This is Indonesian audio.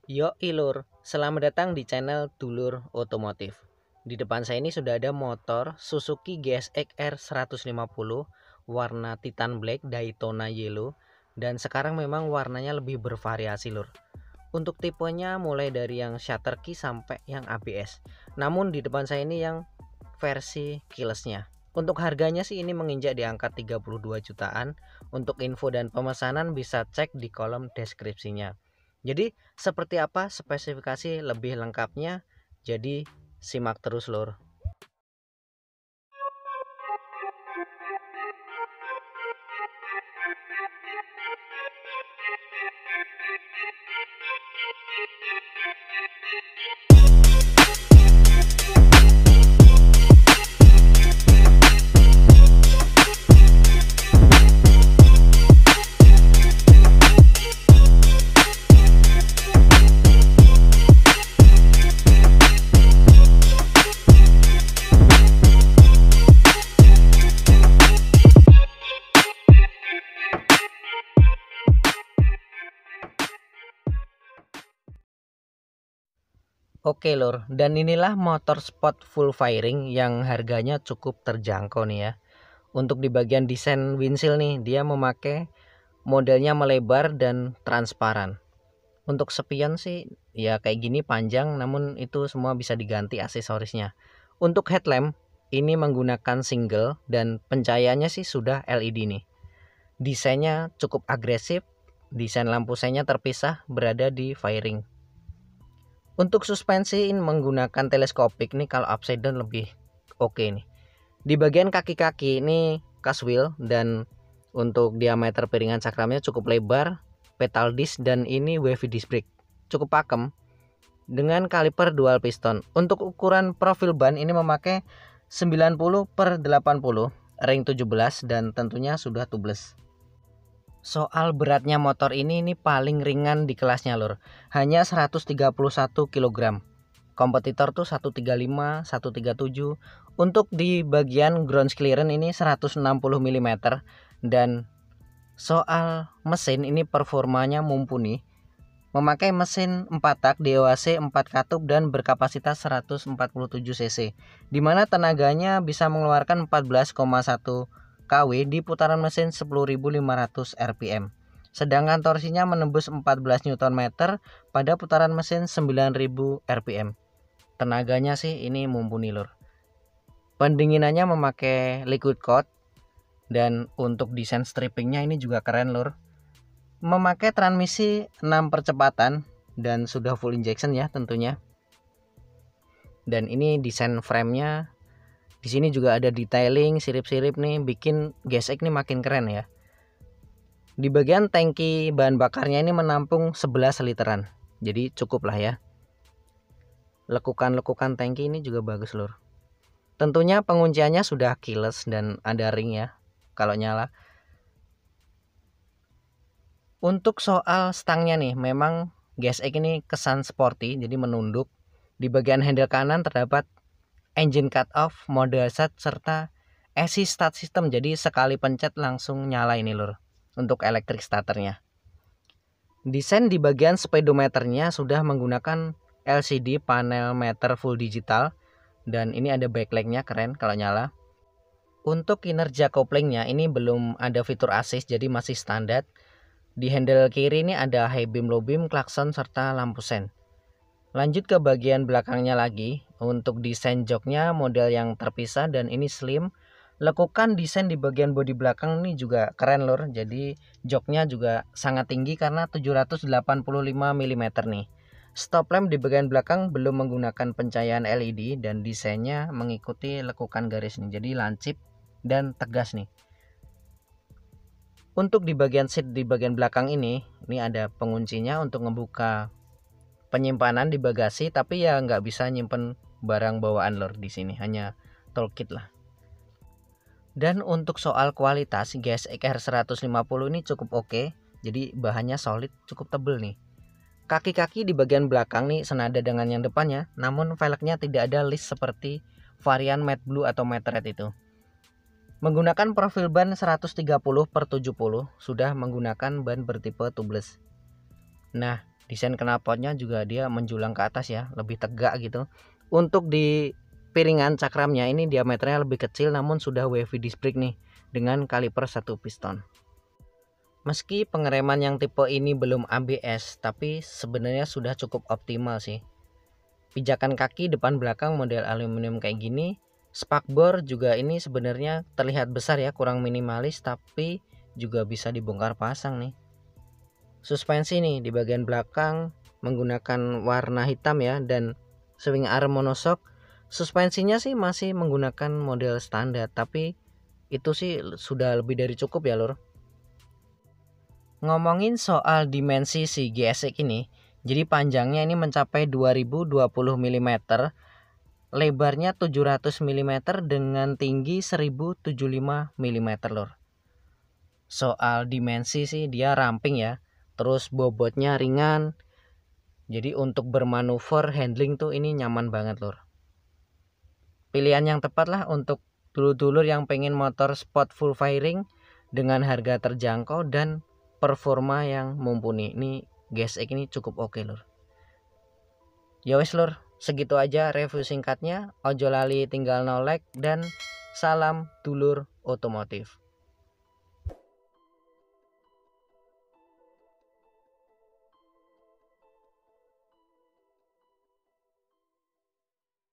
Yo Ilur, selamat datang di channel Dulur Otomotif. Di depan saya ini sudah ada motor Suzuki GSX R 150 warna Titan Black Daytona Yellow, dan sekarang memang warnanya lebih bervariasi lur. Untuk tipenya mulai dari yang shutter key sampai yang ABS. Namun di depan saya ini yang versi keylessnya. Untuk harganya sih ini menginjak di angka 32 jutaan. Untuk info dan pemesanan bisa cek di kolom deskripsinya. Jadi seperti apa spesifikasi lebih lengkapnya? Jadi simak terus lur. Oke lur, dan inilah motor sport full fairing yang harganya cukup terjangkau nih ya. Untuk di bagian desain windshield nih, dia memakai modelnya melebar dan transparan. Untuk spion sih ya kayak gini panjang, namun itu semua bisa diganti aksesorisnya. Untuk headlamp ini menggunakan single dan pencahayaannya sih sudah LED nih. Desainnya cukup agresif, desain lampu senya terpisah berada di fairing. Untuk suspensi ini menggunakan teleskopik nih, kalau upside down lebih oke nih. Di bagian kaki-kaki ini cast wheel, dan untuk diameter piringan cakramnya cukup lebar, pedal disc, dan ini wavy disc brake cukup pakem dengan kaliper dual piston. Untuk ukuran profil ban ini memakai 90/80 ring 17 dan tentunya sudah tubeless. Soal beratnya motor ini paling ringan di kelasnya lur, hanya 131 kg. Kompetitor tuh 135, 137. Untuk di bagian ground clearance ini 160 mm. Dan soal mesin ini performanya mumpuni. Memakai mesin 4 tak DOHC 4 katup dan berkapasitas 147 cc, dimana tenaganya bisa mengeluarkan 14,1 kW di putaran mesin 10.500 rpm. Sedangkan torsinya menembus 14 Nm pada putaran mesin 9.000 rpm. Tenaganya sih ini mumpuni lur. Pendinginannya memakai liquid coat, dan untuk desain strippingnya ini juga keren lur. Memakai transmisi 6 percepatan dan sudah full injection ya tentunya. Dan ini desain framenya, di sini juga ada detailing sirip-sirip nih, bikin GSX nih makin keren ya. Di bagian tangki bahan bakarnya ini menampung 11 literan, jadi cukup lah ya. Lekukan-lekukan tangki ini juga bagus lur. Tentunya pengunciannya sudah keyless dan ada ring ya kalau nyala. Untuk soal stangnya nih, memang GSX ini kesan sporty, jadi menunduk. Di bagian handle kanan terdapat engine cut off, mode set, serta assist start system. Jadi sekali pencet langsung nyala ini lur, untuk electric starternya. Desain di bagian speedometernya sudah menggunakan LCD panel meter full digital, dan ini ada backlightnya keren kalau nyala. Untuk kinerja koplingnya ini belum ada fitur assist, jadi masih standar. Di handle kiri ini ada high beam, low beam, klakson, serta lampu sen. Lanjut ke bagian belakangnya lagi. Untuk desain joknya model yang terpisah dan ini slim. Lekukan desain di bagian bodi belakang ini juga keren lur. Jadi joknya juga sangat tinggi karena 785 mm nih. Stop lamp di bagian belakang belum menggunakan pencahayaan LED dan desainnya mengikuti lekukan garis nih. Jadi lancip dan tegas nih. Untuk di bagian seat di bagian belakang ini ada penguncinya untuk ngebuka penyimpanan di bagasi, tapi ya nggak bisa nyimpen barang bawaan lor di sini, hanya toolkit lah. Dan untuk soal kualitas, GSX R 150 ini cukup oke, jadi bahannya solid, cukup tebel nih. Kaki-kaki di bagian belakang nih senada dengan yang depannya, namun velgnya tidak ada list seperti varian matte blue atau matte red itu. Menggunakan profil ban 130/70, sudah menggunakan ban bertipe tubeless. Nah, Desain knalpotnya juga dia menjulang ke atas ya, lebih tegak gitu. Untuk di piringan cakramnya ini diameternya lebih kecil namun sudah wavy disc brake nih dengan kaliper 1 piston. Meski pengereman yang tipe ini belum ABS, tapi sebenarnya sudah cukup optimal sih. Pijakan kaki depan belakang model aluminium kayak gini. Spakbor juga ini sebenarnya terlihat besar ya, kurang minimalis, tapi juga bisa dibongkar pasang nih. Suspensi nih di bagian belakang menggunakan warna hitam ya, dan swing arm monoshock. Suspensinya sih masih menggunakan model standar, tapi itu sih sudah lebih dari cukup ya lur. Ngomongin soal dimensi si GSX ini, jadi panjangnya ini mencapai 2020 mm, lebarnya 700 mm dengan tinggi 1075 mm lur. Soal dimensi sih dia ramping ya, terus bobotnya ringan, jadi untuk bermanuver handling tuh ini nyaman banget lur. Pilihan yang tepat lah untuk dulur-dulur yang pengen motor sport full fairing dengan harga terjangkau dan performa yang mumpuni. Ini GSX ini cukup oke lur. Ya wes lur, segitu aja review singkatnya. Ojo lali tinggal no like dan salam dulur otomotif.